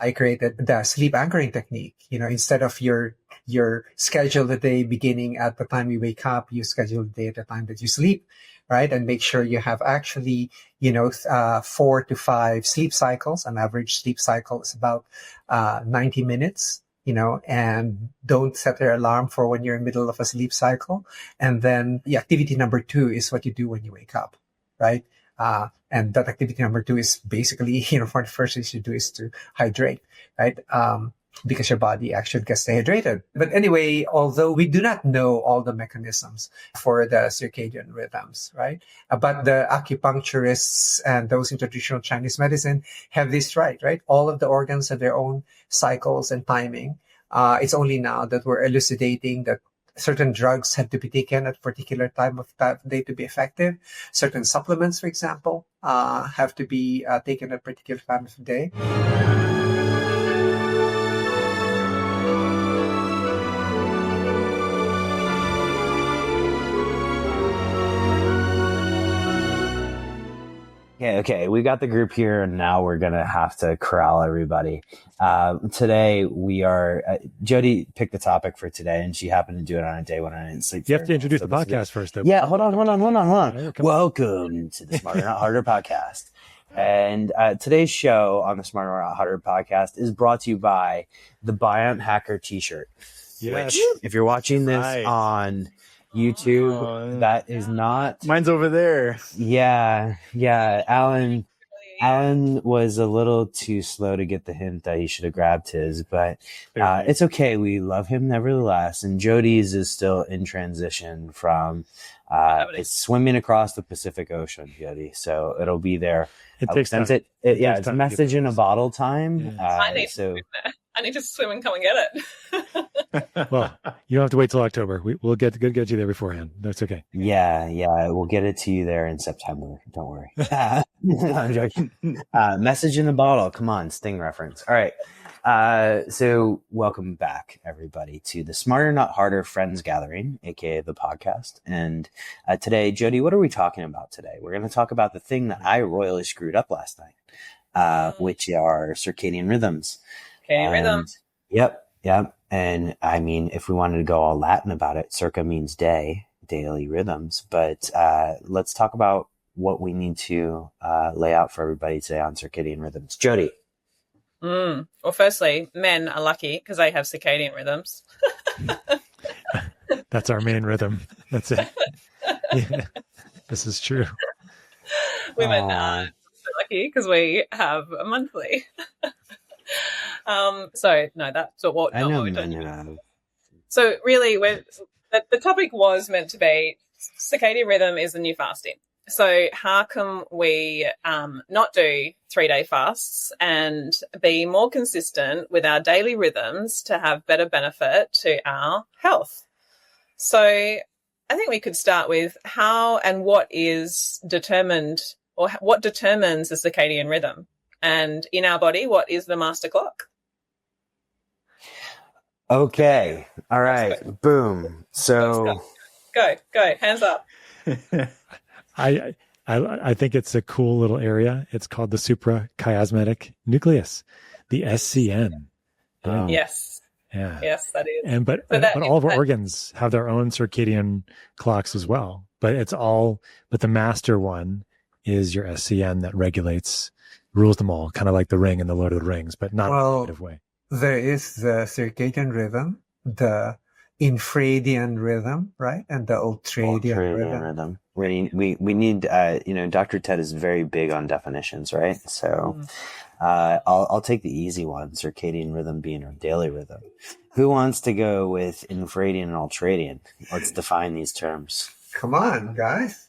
I created the sleep anchoring technique. Instead of your schedule the day beginning at the time you wake up, you schedule the day at the time that you sleep, right? And make sure you have actually, 4 to 5 sleep cycles. An average sleep cycle is about 90 minutes, and don't set your alarm for when you're in the middle of a sleep cycle. And then the activity number 2 is what you do when you wake up, right? And that activity number 2 is basically, for the first thing you do is to hydrate, right? Because your body actually gets dehydrated. But anyway, although we do not know all the mechanisms for the circadian rhythms, right? But the acupuncturists and those in traditional Chinese medicine have this right? All of the organs have their own cycles and timing. It's only now that we're elucidating that certain drugs have to be taken at a particular time of day to be effective. Certain supplements, for example, have to be taken at a particular time of day. Okay. We got the group here, and now we're going to have to corral everybody. Today we are, Jodi picked the topic for today, and she happened to do it on a day when I didn't sleep. You have to introduce the podcast first, though. Yeah, hold on. Welcome to the Smarter Not Harder podcast. And today's show on the Smarter Not Harder podcast is brought to you by the Biont Hacker t-shirt. Yes. Which, if you're watching this on YouTube, that is not... Mine's over there. Yeah. Alan was a little too slow to get the hint that he should have grabbed his, but it's okay. We love him nevertheless. And Jodi's is still in transition from it's swimming across the Pacific Ocean, Jodi. So it'll be there. It takes time. It's message in a bottle time. Yeah. I need to swim and come and get it. Well, you don't have to wait till October. We'll get you there beforehand. That's okay. Yeah. We'll get it to you there in September. Don't worry. I'm joking. Message in a bottle. Come on, Sting reference. All right. So welcome back, everybody, to the Smarter Not Harder Friends Gathering, aka the podcast. And today, Jodi, what are we talking about today? We're going to talk about the thing that I royally screwed up last night, which are circadian rhythms. Rhythms. Yep. And I mean, if we wanted to go all Latin about it, circa means day, daily rhythms. But let's talk about what we need to lay out for everybody today on circadian rhythms. Jodi. Well, firstly, men are lucky because they have circadian rhythms. That's our main rhythm. That's it. Yeah, this is true. Women are lucky because we have a monthly. So no, that's what we're talking about. So really, the topic was meant to be circadian rhythm is the new fasting. So how can we not do 3-day fasts and be more consistent with our daily rhythms to have better benefit to our health? So I think we could start with how and what is determined, or what determines the circadian rhythm? And in our body, what is the master clock? Okay. All right. Boom. So go. Hands up. I think it's a cool little area. It's called the suprachiasmatic nucleus, the SCN. Yes. Yeah. Yes, that is. But all of our organs have their own circadian clocks as well. But the master one is your SCN that rules them all, kind of like the ring in the Lord of the Rings, but not in a negative way. There is the circadian rhythm, the infradian rhythm, right? And the ultradian rhythm. We need, Dr. Ted is very big on definitions, right? So I'll take the easy one, circadian rhythm being our daily rhythm. Who wants to go with infradian and ultradian? Let's define these terms. Come on, guys.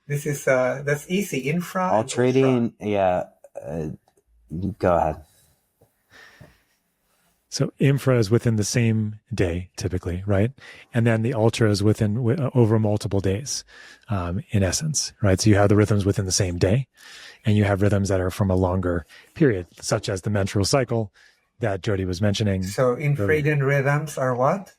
This is, that's easy. Ultradian, yeah. Go ahead. So infra is within the same day, typically, right? And then the ultra is over multiple days, in essence, right? So you have the rhythms within the same day, and you have rhythms that are from a longer period, such as the menstrual cycle that Jodi was mentioning. So infradian rhythms are what?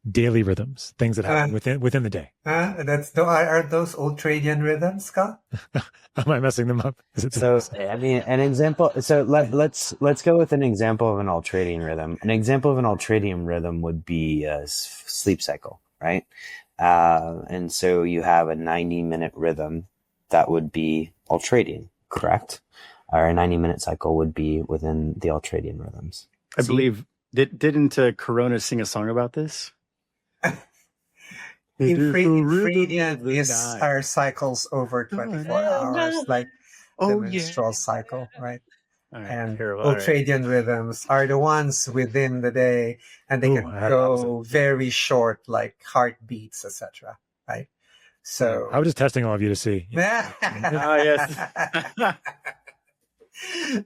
daily rhythms, things that happen within the day. Are those ultradian rhythms, Scott? Am I messing them up? So I mean, an example. So let's go with an example of an ultradian rhythm. An example of an ultradian rhythm would be a sleep cycle, right? And so you have a 90-minute rhythm that would be ultradian, correct? Or a 90-minute cycle would be within the ultradian rhythms. I believe didn't Corona sing a song about this? Infradian is our cycles over 24 hours, like the menstrual cycle, right? Right, and terrible. ultradian rhythms are the ones within the day, and they can go very short, like heartbeats, etc. Right? So I was just testing all of you to see. Yes.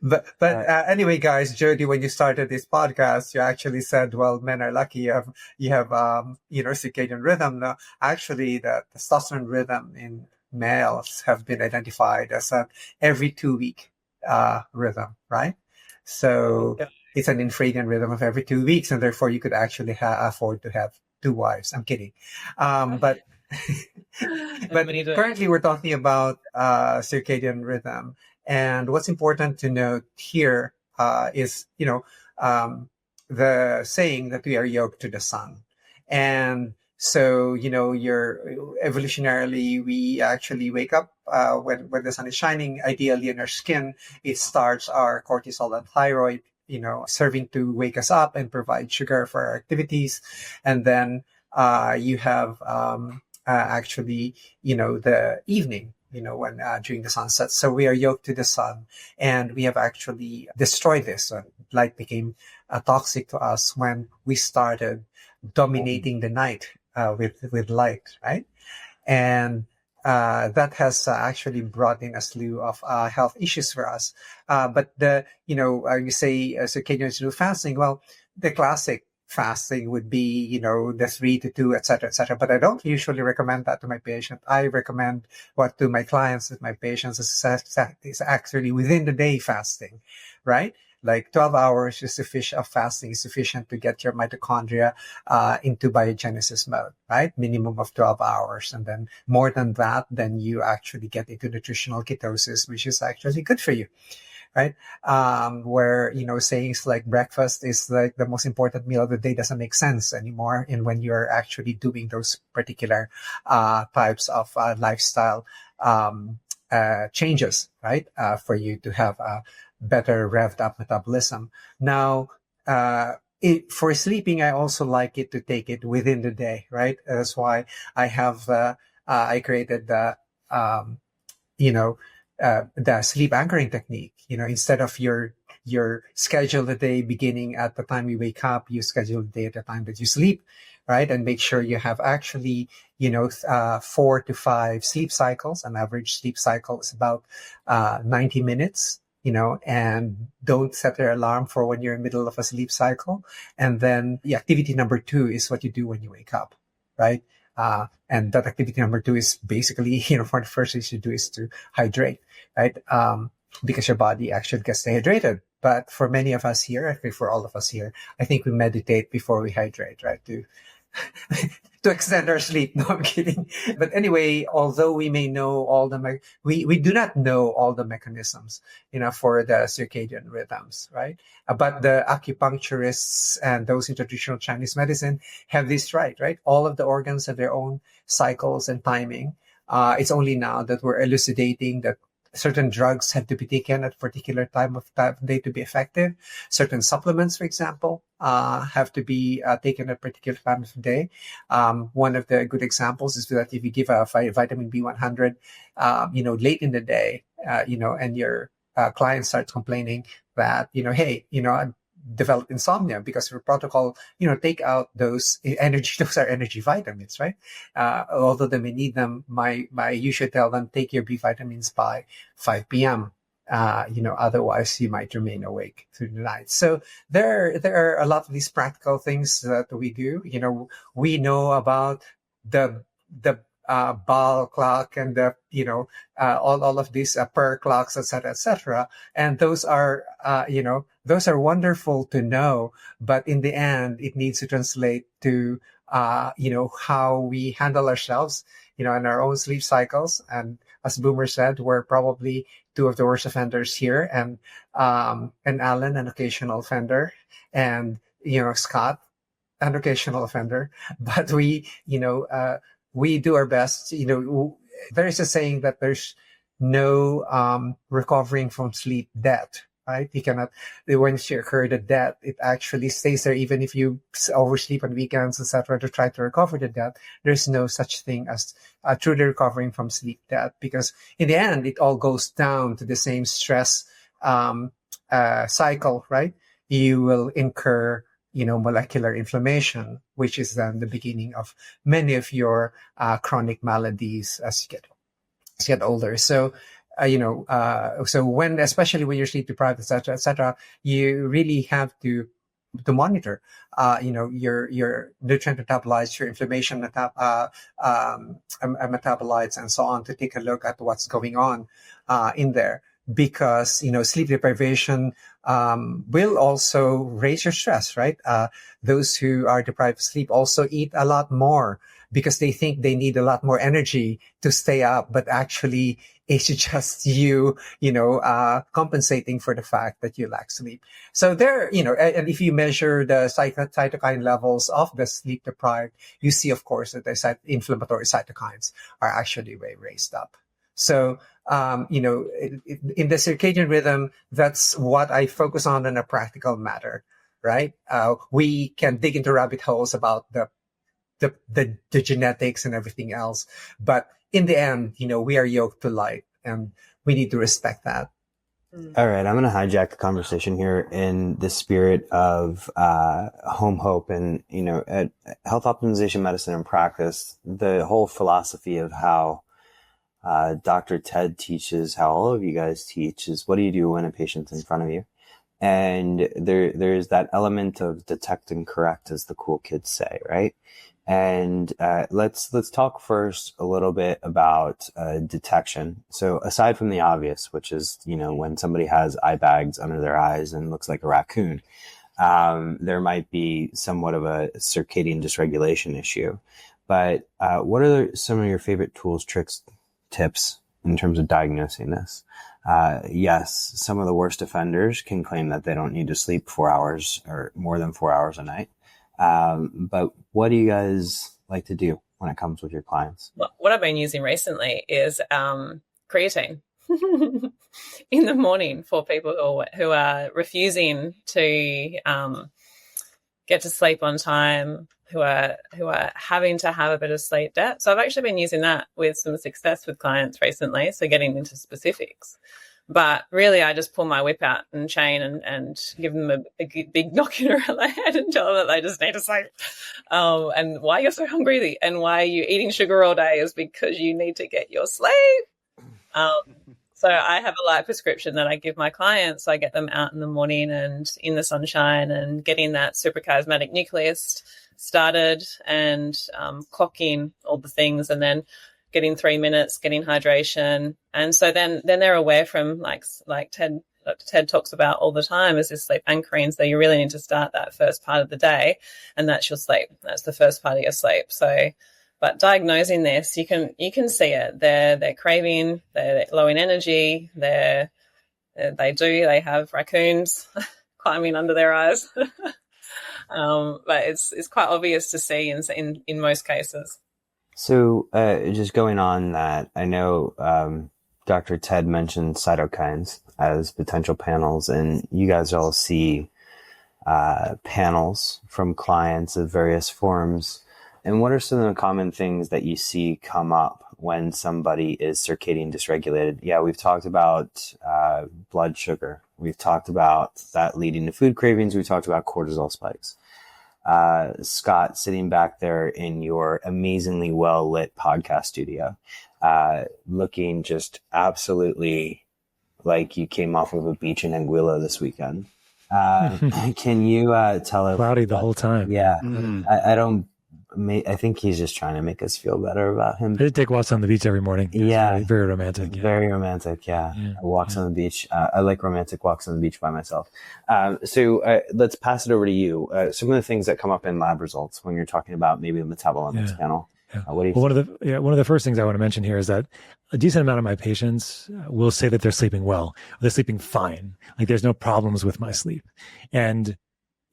But anyway, guys, Jodi, when you started this podcast, you actually said, well, men are lucky you have circadian rhythm. Now, actually, the testosterone rhythm in males have been identified as a every 2-week rhythm, right? So it's an infradian rhythm of every 2 weeks, and therefore you could actually afford to have 2 wives. I'm kidding. But currently we're talking about circadian rhythm. And what's important to note here is, the saying that we are yoked to the sun. And so, evolutionarily, we actually wake up when the sun is shining. Ideally, in our skin, it starts our cortisol and thyroid, serving to wake us up and provide sugar for our activities. And then you have the evening, when during the sunset. So we are yoked to the sun, and we have actually destroyed this. Light became toxic to us when we started dominating the night with light, right? And that has actually brought in a slew of health issues for us. But you say circadian fasting. Well, the classic fasting would be, the 3 to 2, et cetera, et cetera. But I don't usually recommend that to my patient. I recommend what to my clients with my patients is actually within the day fasting, right? Like 12 hours is sufficient of fasting is sufficient to get your mitochondria into biogenesis mode, right? Minimum of 12 hours. And then more than that, then you actually get into nutritional ketosis, which is actually good for you. Right? Where, sayings like breakfast is like the most important meal of the day doesn't make sense anymore. And when you're actually doing those particular types of lifestyle changes, right? For you to have a better revved up metabolism. Now, for sleeping, I also like it to take it within the day, right? That's why I have, I created the sleep anchoring technique. Instead of your schedule the day beginning at the time you wake up, you schedule the day at the time that you sleep, right? And make sure you have actually, 4 to 5 sleep cycles. An average sleep cycle is about 90 minutes, and don't set your alarm for when you're in the middle of a sleep cycle. And then the activity number 2 is what you do when you wake up, right? And that activity number 2 is basically, for the first thing you should do is to hydrate, right? Because your body actually gets dehydrated. But for many of us here, actually for all of us here, I think we meditate before we hydrate, right? To extend our sleep. No, I'm kidding. But anyway, although we may know we do not know all the mechanisms, for the circadian rhythms, right? But the acupuncturists and those in traditional Chinese medicine have this right? All of the organs have their own cycles and timing. It's only now that we're elucidating that certain drugs have to be taken at a particular time of day to be effective. Certain supplements, for example, have to be taken at a particular time of day. One of the good examples is that if you give a vitamin B100, late in the day, and your client starts complaining that, hey, I've developed insomnia because of a protocol, take out those are energy vitamins, right? Although they may need them, you should tell them, take your B vitamins by 5 p.m. Otherwise you might remain awake through the night. So there are a lot of these practical things that we do. We know about the ball clock and the all of these per clocks, etc., and those are wonderful to know, but in the end it needs to translate to how we handle ourselves, in our own sleep cycles. And as Boomer said, we're probably two of the worst offenders here, and Alan, an occasional offender, and Scott, an occasional offender. But we do our best. There is a saying that there's no recovering from sleep debt. Right? You cannot, once you occur the debt, it actually stays there, even if you oversleep on weekends, etc., to try to recover the debt. There's no such thing as truly recovering from sleep debt, because in the end, it all goes down to the same stress cycle, right? You will incur, molecular inflammation, which is then the beginning of many of your chronic maladies as you get older. So, especially when you're sleep deprived, et cetera, you really have to monitor, your nutrient metabolites, your inflammation metabolites, and so on, to take a look at what's going on in there. Because, sleep deprivation will also raise your stress, right? Those who are deprived of sleep also eat a lot more because they think they need a lot more energy to stay up, but actually it's just you compensating for the fact that you lack sleep. So there, and if you measure the cytokine levels of the sleep deprived, you see, of course, that the inflammatory cytokines are actually way raised up. So, in the circadian rhythm, that's what I focus on in a practical matter, right? We can dig into rabbit holes about the genetics and everything else, but in the end, we are yoked to light, and we need to respect that. All right, I'm going to hijack the conversation here in the spirit of home hope and, at health optimization medicine and practice, the whole philosophy of how Dr. Ted teaches, how all of you guys teach, is what do you do when a patient's in front of you? And there's that element of detect and correct, as the cool kids say, right? And let's talk first a little bit about detection. So aside from the obvious, which is, when somebody has eye bags under their eyes and looks like a raccoon, there might be somewhat of a circadian dysregulation issue. But what are some of your favorite tools, tricks, tips in terms of diagnosing this? Yes, some of the worst offenders can claim that they don't need to sleep 4 hours or more than 4 hours a night. But what do you guys like to do when it comes with your clients? Well, what I've been using recently is creatine in the morning for people who are refusing to get to sleep on time, who are having to have a bit of sleep debt. So I've actually been using that with some success with clients recently, so getting into specifics. But really, I just pull my whip out and chain and give them a big knocking around the head and tell them that they just need to sleep. And why you're so hungry and why you're eating sugar all day is because you need to get your sleep. So I have a light prescription that I give my clients. I get them out in the morning and in the sunshine and getting that suprachiasmatic nucleus started and clocking all the things, and then getting 3 minutes, getting hydration. And so then they're aware from like Dr. Ted talks about all the time, is this sleep anchoring. So you really need to start that first part of the day, and that's your sleep. That's the first part of your sleep. So, but diagnosing this, you can see it. They're craving, they're low in energy, they have raccoons climbing under their eyes. But it's quite obvious to see in most cases. So just going on that, I know Dr. Ted mentioned cytokines as potential panels, and you guys all see panels from clients of various forms. And what are some of the common things that you see come up when somebody is circadian dysregulated? Yeah, we've talked about blood sugar. We've talked about that leading to food cravings. We've talked about cortisol spikes. Scott, sitting back there in your amazingly well-lit podcast studio, looking just absolutely like you came off of a beach in Anguilla this weekend. Can you tell us? Cloudy the whole time. Yeah. I don't I think he's just trying to make us feel better about him. I did take walks on the beach every morning. Yeah. Very, very romantic. Yeah. Very romantic. Yeah. Walks on the beach. I like romantic walks on the beach by myself. So let's pass it over to you. Some of the things that come up in lab results when you're talking about maybe the metabolomics panel. Yeah. What do you think? One of the first things I want to mention here is that a decent amount of my patients will say that they're sleeping well. They're sleeping fine. Like there's no problems with my sleep. And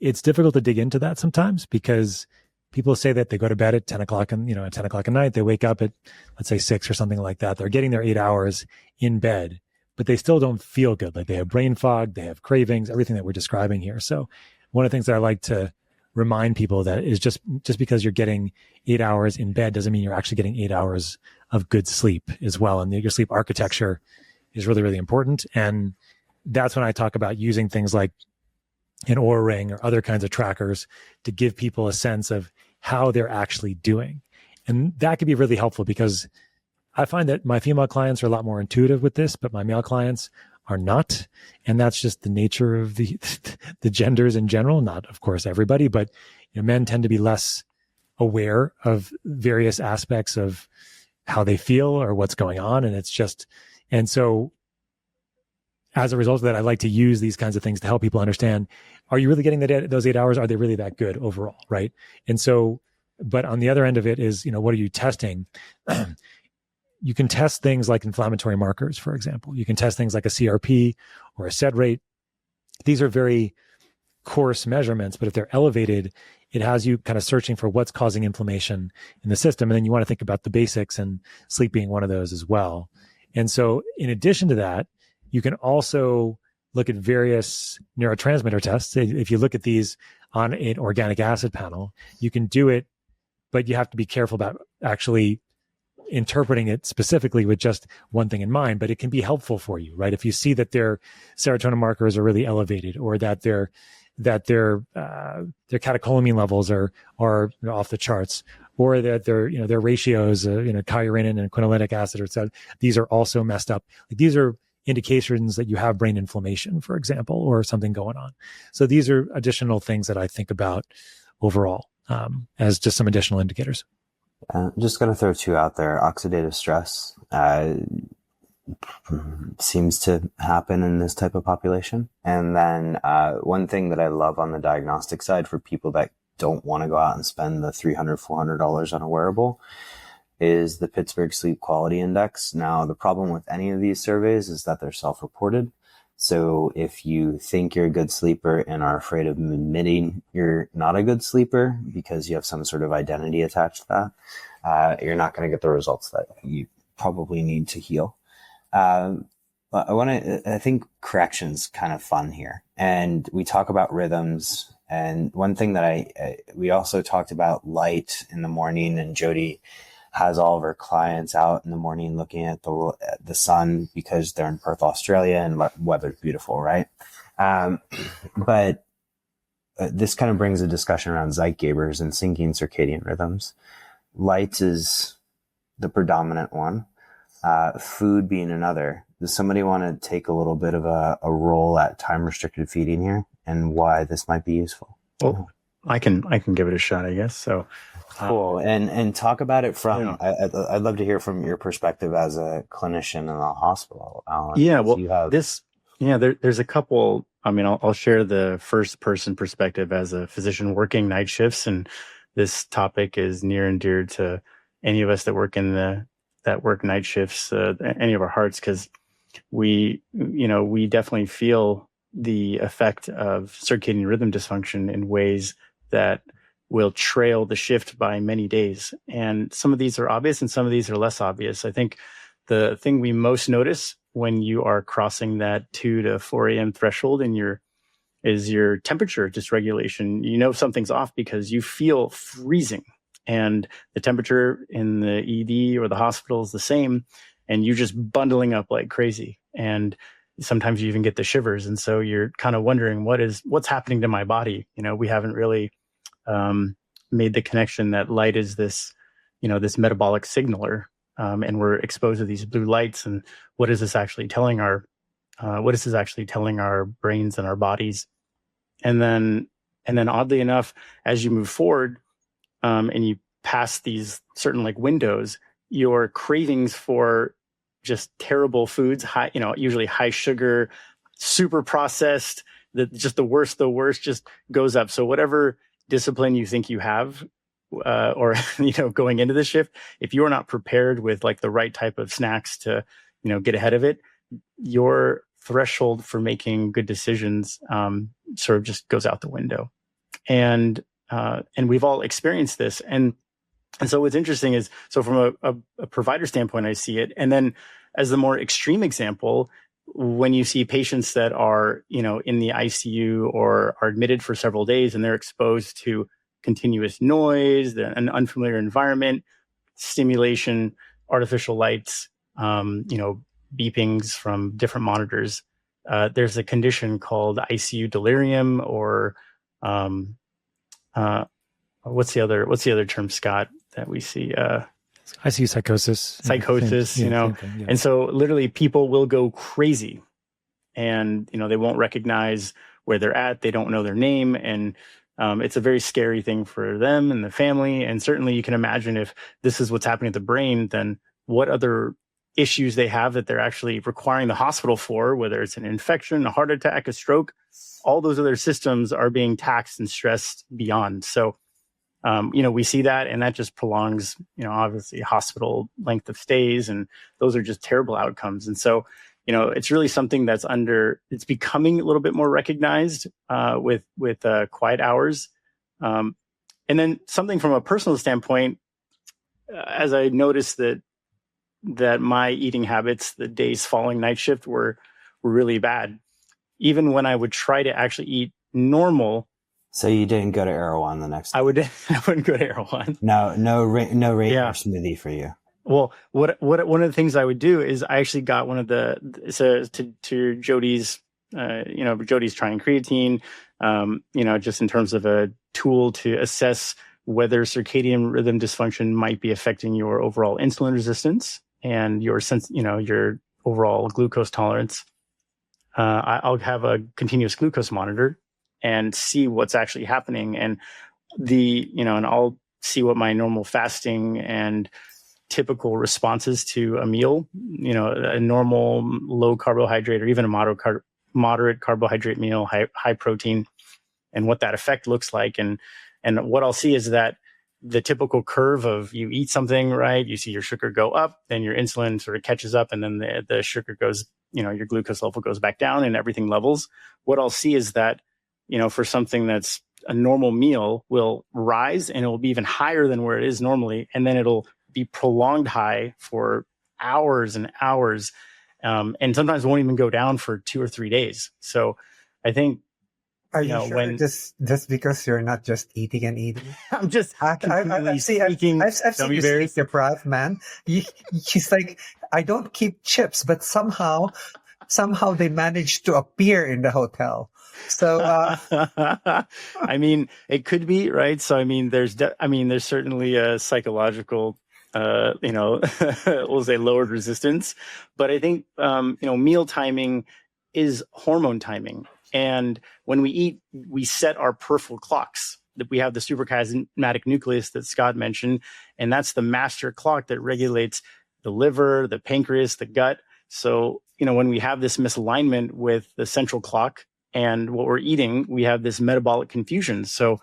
it's difficult to dig into that sometimes because people say that they go to bed at 10 o'clock and, at 10 o'clock at night, they wake up at, let's say 6 or something like that. They're getting their 8 hours in bed, but they still don't feel good. Like they have brain fog, they have cravings, everything that we're describing here. So one of the things that I like to remind people that is just because you're getting 8 hours in bed doesn't mean you're actually getting 8 hours of good sleep as well. And your sleep architecture is really, really important. And that's when I talk about using things like an Oura Ring or other kinds of trackers to give people a sense of how they're actually doing. And that can be really helpful because I find that my female clients are a lot more intuitive with this, but my male clients are not. And that's just the nature of the genders in general. Not, of course, everybody, but men tend to be less aware of various aspects of how they feel or what's going on. And so as a result of that, I like to use these kinds of things to help people understand, are you really getting those 8 hours? Are they really that good overall? Right. And so, but on the other end of it is, what are you testing? You can test things like inflammatory markers, for example. You can test things like a CRP or a SED rate. These are very coarse measurements, but if they're elevated, it has you kind of searching for what's causing inflammation in the system. And then you want to think about the basics, and sleep being one of those as well. And so in addition to that, you can also look at various neurotransmitter tests. If you look at these on an organic acid panel, you can do it, but you have to be careful about actually interpreting it specifically with just one thing in mind. But it can be helpful for you, right? If you see that their serotonin markers are really elevated, or that their catecholamine levels are off the charts, or that their ratios, chiurenin and quinolynic acid, etc., these are also messed up. Like these are indications that you have brain inflammation, for example, or something going on. So these are additional things that I think about overall as just some additional indicators. Just going to throw two out there. Oxidative stress seems to happen in this type of population. And then one thing that I love on the diagnostic side for people that don't want to go out and spend the $300, $400 on a wearable is the Pittsburgh Sleep Quality Index. Now, the problem with any of these surveys is that they're self-reported. So if you think you're a good sleeper and are afraid of admitting you're not a good sleeper because you have some sort of identity attached to that, you're not going to get the results that you probably need to heal. But I think correction's kind of fun here. And we talk about rhythms. And one thing that we also talked about light in the morning, and Jodi has all of her clients out in the morning looking at the sun because they're in Perth, Australia, and weather's beautiful, right? But this kind of brings a discussion around Zeitgebers and syncing circadian rhythms. Light is the predominant one, food being another. Does somebody want to take a little bit of a role at time-restricted feeding here and why this might be useful? Well, I can give it a shot, I guess. So. Cool. And talk about it from, I'd love to hear from your perspective as a clinician in the hospital, Alan. Yeah, well, there's a couple, I'll share the first person perspective as a physician working night shifts. And this topic is near and dear to any of us that work that work night shifts, any of our hearts, because we definitely feel the effect of circadian rhythm dysfunction in ways that will trail the shift by many days. And some of these are obvious and some of these are less obvious. I think the thing we most notice when you are crossing that 2 to 4 a.m. threshold is your temperature dysregulation. Something's off because you feel freezing, and the temperature in the ED or the hospital is the same, and you're just bundling up like crazy. And sometimes you even get the shivers. And so you're kind of wondering what's happening to my body. We haven't really made the connection that light is this metabolic signaler, and we're exposed to these blue lights. And what is this actually telling our brains and our bodies? And then oddly enough, as you move forward, and past these certain like windows, your cravings for just terrible foods, high, usually high sugar, super processed, just the worst just goes up. So whatever discipline you think you have, or going into the shift, if you're not prepared with like the right type of snacks to get ahead of it, your threshold for making good decisions sort of just goes out the window. And we've all experienced this. And so what's interesting is, so from a provider standpoint, I see it. And then as the more extreme example, when you see patients that are, in the ICU or are admitted for several days and they're exposed to continuous noise, an unfamiliar environment, stimulation, artificial lights, beepings from different monitors, there's a condition called ICU delirium, or what's the other term, Scott, that we see? ICU psychosis. Psychosis, yeah. And so literally people will go crazy, and, they won't recognize where they're at. They don't know their name. And it's a very scary thing for them and the family. And certainly you can imagine if this is what's happening to the brain, then what other issues they have that they're actually requiring the hospital for, whether it's an infection, a heart attack, a stroke, all those other systems are being taxed and stressed beyond. So, we see that, and that just prolongs, obviously hospital length of stays, and those are just terrible outcomes. And so, it's really something that's it's becoming a little bit more recognized with quiet hours. And then something from a personal standpoint, as I noticed that my eating habits, the days following night shift were really bad. Even when I would try to actually eat normal. So you didn't go to Erewhon the next day? I wouldn't go to Erewhon. No rate or smoothie for you. Well, one of the things I would do is I actually got one of to Jodi's, Jodi's trying creatine, just in terms of a tool to assess whether circadian rhythm dysfunction might be affecting your overall insulin resistance and your your overall glucose tolerance. I'll have a continuous glucose monitor and see what's actually happening, and and I'll see what my normal fasting and typical responses to a meal, a normal low carbohydrate or even a moderate carbohydrate meal, high protein, and what that effect looks like. And what I'll see is that the typical curve of you eat something, right? You see your sugar go up, then your insulin sort of catches up, and then the sugar goes, your glucose level goes back down and everything levels. What I'll see is that, for something that's a normal meal will rise, and it will be even higher than where it is normally. And then it'll be prolonged high for hours and hours. And sometimes won't even go down for 2 or 3 days. So I think, are you sure when just because you're not just eating and eating? I'm just I've seen you sleep deprived, man. He's like, I don't keep chips, but somehow they manage to appear in the hotel. So, I mean, it could be, right? So, I mean, there's certainly a psychological, we'll say lowered resistance, but I think, meal timing is hormone timing. And when we eat, we set our peripheral clocks. That we have the suprachiasmatic nucleus that Scott mentioned, and that's the master clock that regulates the liver, the pancreas, the gut. So, when we have this misalignment with the central clock and what we're eating, we have this metabolic confusion. So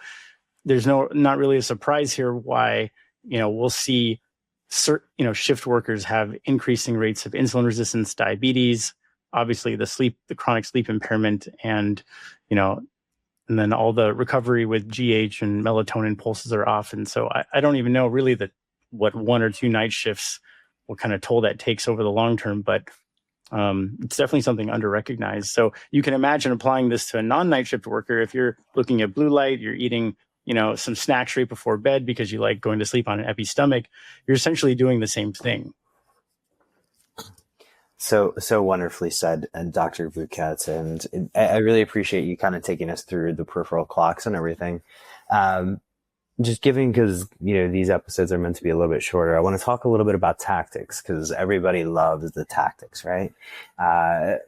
there's not really a surprise here why, we'll see shift workers have increasing rates of insulin resistance, diabetes, obviously the chronic sleep impairment, and then all the recovery with GH and melatonin pulses are off. And so I don't even know really what 1 or 2 night shifts, what kind of toll that takes over the long term, but it's definitely something under-recognized. So you can imagine applying this to a non-night shift worker. If you're looking at blue light, you're eating, some snacks right before bed because you like going to sleep on an empty stomach, you're essentially doing the same thing. So wonderfully said, and Dr. Bookatz, and I really appreciate you kind of taking us through the peripheral clocks and everything. Just giving, because, these episodes are meant to be a little bit shorter, I want to talk a little bit about tactics, because everybody loves the tactics, right?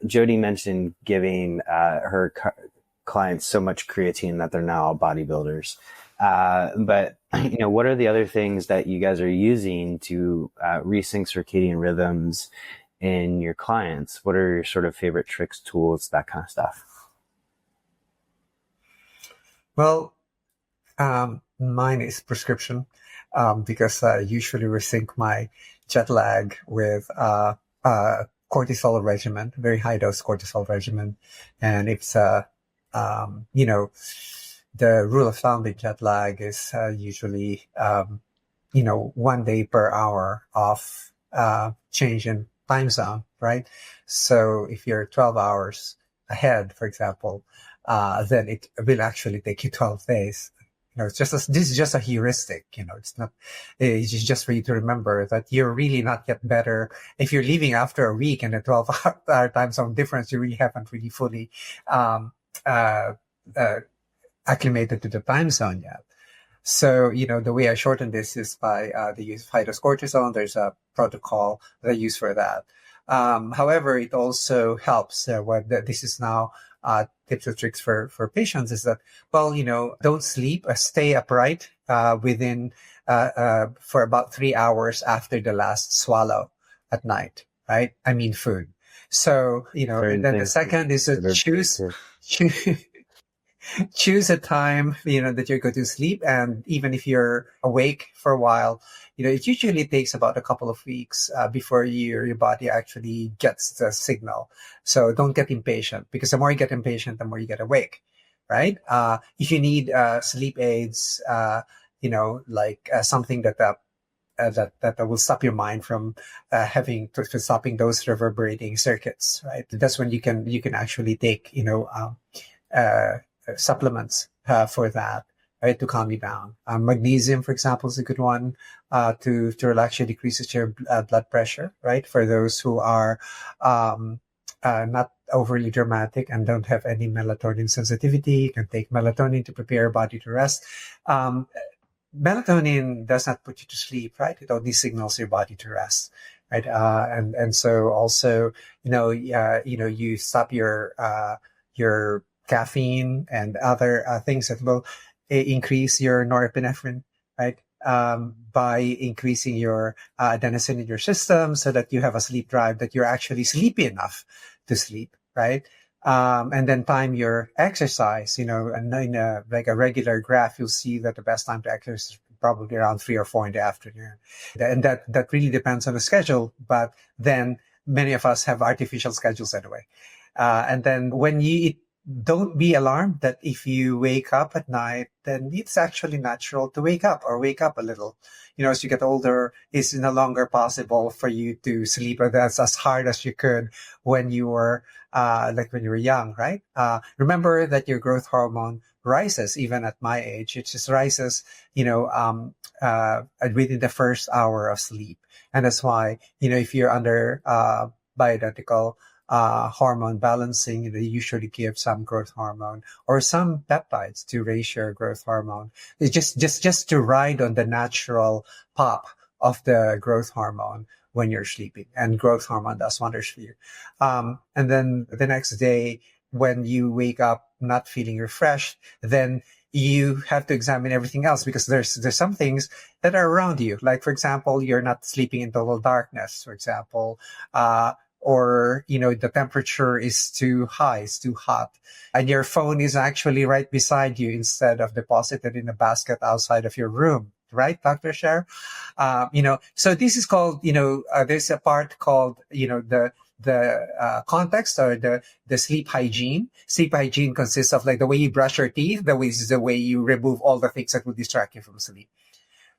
Jodi mentioned giving her clients so much creatine that they're now all bodybuilders. But what are the other things that you guys are using to resync circadian rhythms in your clients? What are your sort of favorite tricks, tools, that kind of stuff? Well, mine is prescription, because I usually resync my jet lag with cortisol regimen, very high dose cortisol regimen. And it's, the rule of thumb with jet lag is usually, 1 day per hour of change in time zone, right? So if you're 12 hours ahead, for example, then it will actually take you 12 days. This is just a heuristic, it's just for you to remember that you're really not yet better. If you're leaving after a week and a 12-hour time zone difference, you really haven't really fully, acclimated to the time zone yet. So, the way I shorten this is by the use of high-dose cortisone. There's a protocol that I use for that. However, it also helps. This is now tips and tricks for patients is that, don't sleep, stay upright within for about 3 hours after the last swallow at night, right? I mean food. So, and then the second is to choose a time, that you're going to sleep. And even if you're awake for a while, it usually takes about a couple of weeks before your body actually gets the signal. So don't get impatient, because the more you get impatient, the more you get awake, right? If you need sleep aids, something that will stop your mind from having to stopping those reverberating circuits, right? That's when you can actually take supplements for that, right, to calm you down. Magnesium, for example, is a good one to relax you, decreases your blood pressure, right? For those who are not overly dramatic and don't have any melatonin sensitivity, you can take melatonin to prepare your body to rest. Melatonin does not put you to sleep, right? It only signals your body to rest, right? And so also, you stop your caffeine and other things that will increase your norepinephrine, right? By increasing your adenosine in your system so that you have a sleep drive, that you're actually sleepy enough to sleep, right? And then time your exercise, and in a regular graph, you'll see that the best time to exercise is probably around 3 or 4 in the afternoon. And that really depends on the schedule, but then many of us have artificial schedules anyway. And then when you eat, don't be alarmed that if you wake up at night, then it's actually natural to wake up a little. As you get older, it's no longer possible for you to sleep as hard as you could when you were, when you were young, right? Remember that your growth hormone rises even at my age. It just rises, within the first hour of sleep. And that's why, if you're under, bioidentical, hormone balancing, they usually give some growth hormone or some peptides to raise your growth hormone. It's just to ride on the natural pop of the growth hormone when you're sleeping, and growth hormone does wonders for you. And then the next day, when you wake up not feeling refreshed, then you have to examine everything else, because there's some things that are around you. Like, for example, you're not sleeping in total darkness, for example, or, the temperature is too high, it's too hot, and your phone is actually right beside you instead of deposited in a basket outside of your room, right, Dr. Sherr? So this is called, there's a part called, the context, or the sleep hygiene. Sleep hygiene consists of the way you brush your teeth, the way you remove all the things that will distract you from sleep,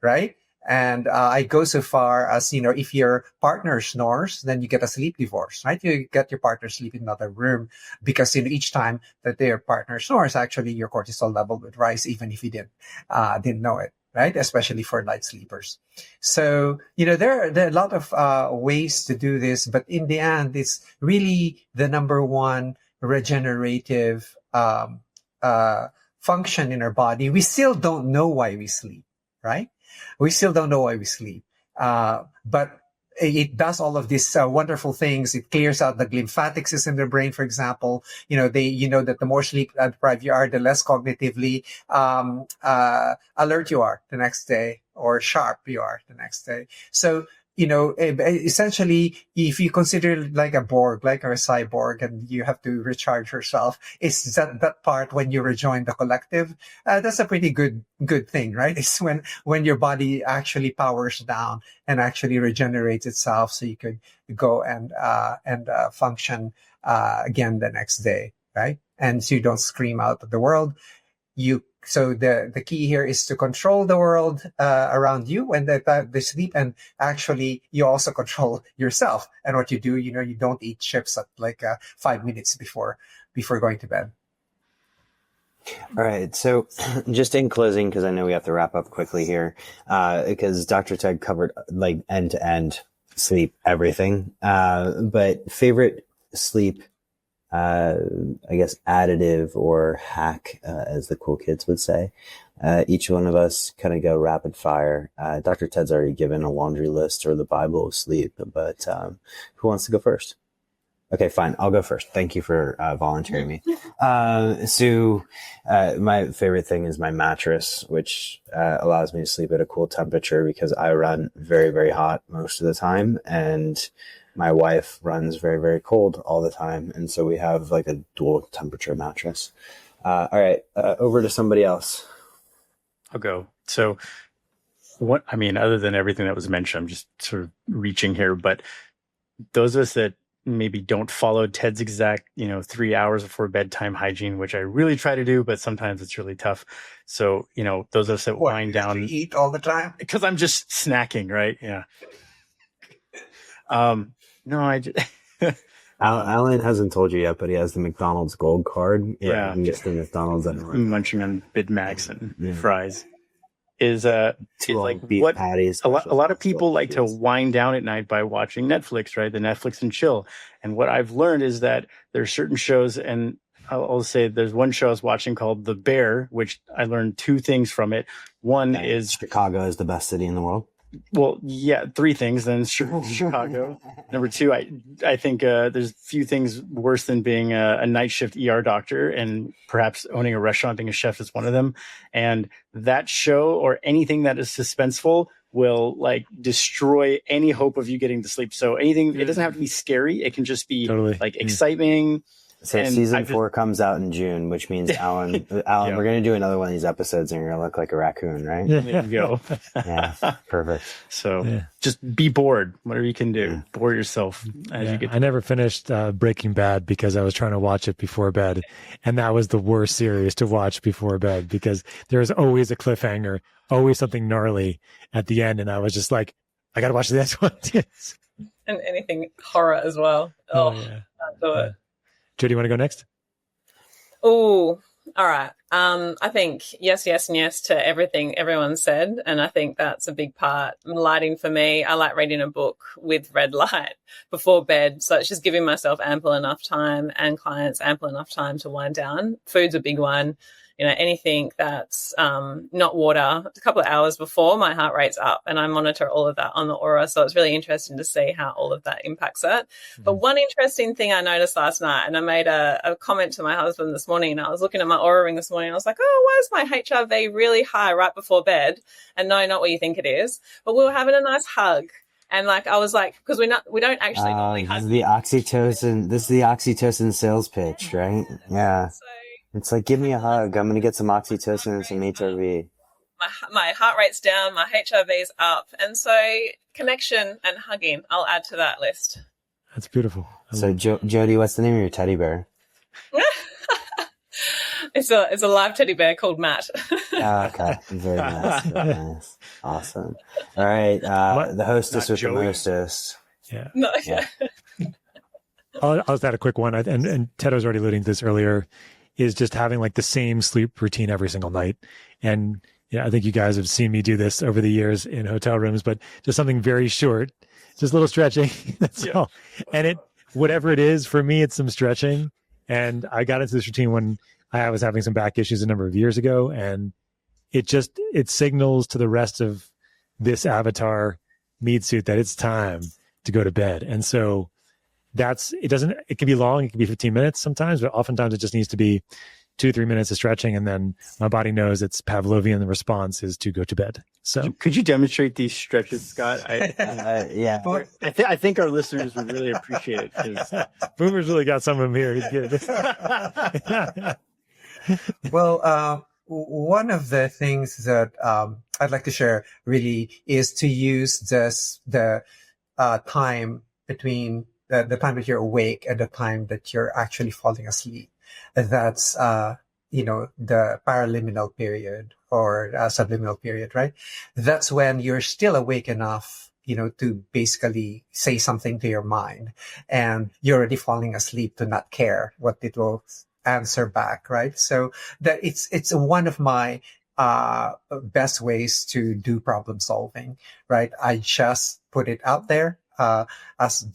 right? And I go so far as, if your partner snores, then you get a sleep divorce, right? You get your partner sleep in another room, because each time that their partner snores, actually your cortisol level would rise, even if you didn't know it, right? Especially for light sleepers. So, there are a lot of ways to do this, but in the end, it's really the number one regenerative function in our body. We still don't know why we sleep, right? We still don't know why we sleep. But it does all of these wonderful things. It clears out the lymphatic system in the brain, for example. That the more sleep deprived you are, the less cognitively alert you are the next day, or sharp you are the next day. So, essentially, if you consider like a Borg, like a cyborg, and you have to recharge yourself, it's that part when you rejoin the collective. That's a pretty good thing, right? It's when your body actually powers down and actually regenerates itself, so you could go and function again the next day, right? And so you don't scream out at the world. So the key here is to control the world around you when they sleep, and actually you also control yourself and what you do. You don't eat chips at like 5 minutes before going to bed. All right. So just in closing, because I know we have to wrap up quickly here, because Dr. Ted covered like end to end sleep, everything. But favorite sleep, I guess, additive or hack, as the cool kids would say. Each one of us kind of go rapid fire. Dr. Ted's already given a laundry list or the Bible of sleep, but who wants to go first? Okay, fine. I'll go first. Thank you for volunteering me. So my favorite thing is my mattress, which allows me to sleep at a cool temperature, because I run very, very hot most of the time, and my wife runs very, very cold all the time. And so we have like a dual temperature mattress. All right. Over to somebody else. I'll go. So other than everything that was mentioned, I'm just sort of reaching here, but those of us that maybe don't follow Ted's exact, 3 hours before bedtime hygiene, which I really try to do, but sometimes it's really tough. So, those of us that wind down. Eat all the time? Because I'm just snacking, right? Yeah. No, I just... Alan hasn't told you yet, but he has the McDonald's gold card. Yeah. He gets the McDonald's anywhere. Munching on Big Macs and fries. Is like beef what patties. A lot of people like to wind down at night by watching Netflix, right? The Netflix and chill. And what I've learned is that there's certain shows, and I'll say there's one show I was watching called The Bear, which I learned two things from it. One is Chicago is the best city in the world. Well, yeah, three things. Then Chicago. Number two, I think there's few things worse than being a night shift ER doctor, and perhaps owning a restaurant, being a chef is one of them. And that show or anything that is suspenseful will like destroy any hope of you getting to sleep. So anything, it doesn't have to be scary. It can just be like exciting. So season 4 comes out in June, which means Alan, yeah. We're going to do another one of these episodes and you're going to look like a raccoon, right? There you go. Yeah, perfect. So just be bored, whatever you can do. Yeah. Bore yourself as you get. I never finished Breaking Bad because I was trying to watch it before bed. And that was the worst series to watch before bed, because there's always a cliffhanger, always something gnarly at the end. And I was just like, I got to watch the next one. And anything horror as well. Oh, yeah. Can't do it. Jodi, you want to go next? Oh, all right. I think yes, and yes to everything everyone said. And I think that's a big part. Lighting for me, I like reading a book with red light before bed. So it's just giving myself ample enough time and clients ample enough time to wind down. Food's a big one. Anything that's not water, a couple of hours before, my heart rate's up, and I monitor all of that on the Aura. So it's really interesting to see how all of that impacts it. Mm-hmm. But one interesting thing I noticed last night, and I made a comment to my husband this morning, and I was looking at my Aura ring this morning, and I was like, oh, why is my HRV really high right before bed? And no, not what you think it is. But we were having a nice hug. And I was like, because we don't actually normally hug. This is the oxytocin sales pitch, right? Yeah. So, it's like, give me a hug. I'm going to get some oxytocin and some HRV. My heart rate's down. My HRV's up. And so connection and hugging, I'll add to that list. That's beautiful. So Jodi, what's the name of your teddy bear? It's a live teddy bear called Matt. Okay. Very nice. Very nice. Awesome. All right. The hostess with Joey. The hostess. Yeah. No, yeah. I'll just add a quick one. And Ted was already alluding to this earlier, is just having like the same sleep routine every single night. And I think you guys have seen me do this over the years in hotel rooms, but just something very short, just a little stretching. That's all. And whatever it is, for me, it's some stretching. And I got into this routine when I was having some back issues a number of years ago. And it signals to the rest of this avatar meat suit that it's time to go to bed. And so it can be long, it can be 15 minutes sometimes, but oftentimes it just needs to be 2-3 minutes of stretching, and then my body knows it's Pavlovian. The response is to go to bed. So, could you demonstrate these stretches, Scott? Yeah, I think our listeners would really appreciate it. Because Boomer's really got some of them here. He's good. Well, one of the things that I'd like to share really is to use the time between the time that you're awake and the time that you're actually falling asleep. That's the paraliminal period or subliminal period, right? That's when you're still awake enough, to basically say something to your mind, and you're already falling asleep to not care what it will answer back, right? So that it's one of my best ways to do problem solving, right? I just put it out there. As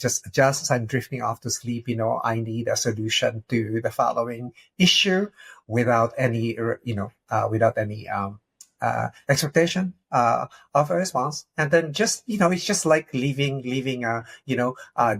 I'm drifting off to sleep, I need a solution to the following issue without any expectation of a response. And then just, it's just like leaving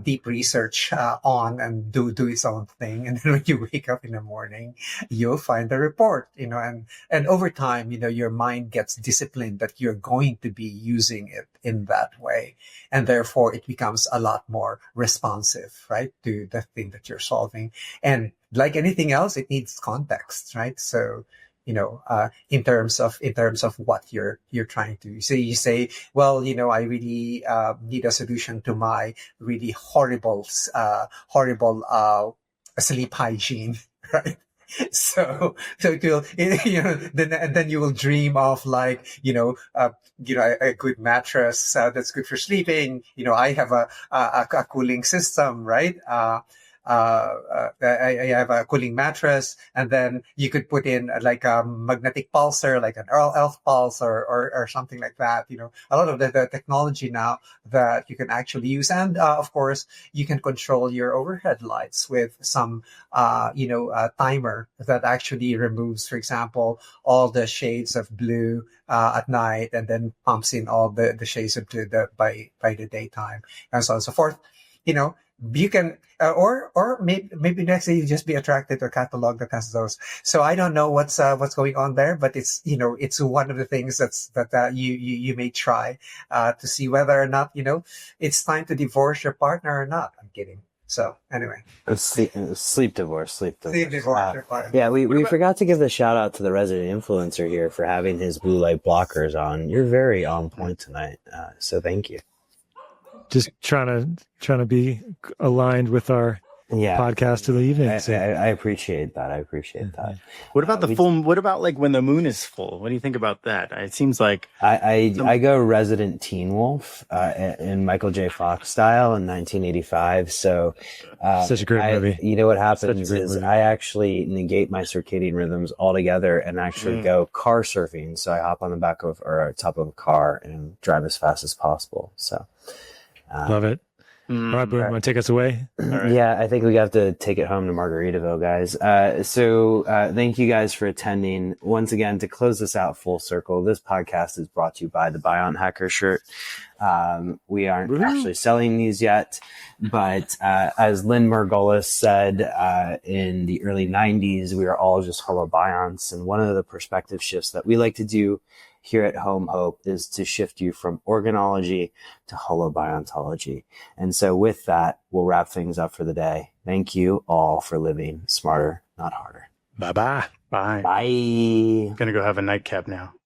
deep research on and do its own thing. And then when you wake up in the morning, you'll find the report, and over time, your mind gets disciplined that you're going to be using it in that way. And therefore it becomes a lot more responsive, right, to the thing that you're solving. And like anything else, it needs context, right? So, in terms of what you're trying to say, you say, well, I really need a solution to my really horrible sleep hygiene, right? So it will, then you will dream of like, a good mattress that's good for sleeping. I have a cooling system, right? I have a cooling mattress, and then you could put in like a magnetic pulsar, like an elf pulse or something like that. A lot of the technology now that you can actually use. And, of course, you can control your overhead lights with some, timer that actually removes, for example, all the shades of blue, at night, and then pumps in all the shades of blue by the daytime, and so on and so forth. You can, or maybe next day you just be attracted to a catalog that has those. So I don't know what's going on there, but it's, it's one of the things that you may try, to see whether or not, it's time to divorce your partner or not. I'm kidding. So anyway. Sleep divorce. Yeah, we forgot to give the shout out to the resident influencer here for having his blue light blockers on. You're very on point tonight. So thank you. Just trying to be aligned with our podcast of the evening. I appreciate that. What about the full? What about like when the moon is full? What do you think about that? It seems like I go resident Teen Wolf in Michael J. Fox style in 1985. So such a great movie. You know what happens is I actually negate my circadian rhythms altogether and actually go car surfing. So I hop on the back of or top of a car and drive as fast as possible. So. Love it. All right, Boone, want to take us away? Right. Yeah, I think we have to take it home to Margaritaville, guys. So thank you guys for attending. Once again, to close this out full circle, this podcast is brought to you by the Bion Hacker shirt. We aren't actually selling these yet, but as Lynn Margolis said in the early 90s, we are all just holobionts. And one of the perspective shifts that we like to do here at Home Hope is to shift you from organology to holobiontology. And so with that, we'll wrap things up for the day. Thank you all for living smarter, not harder. Bye-bye. Bye. Bye. I'm going to go have a nightcap now.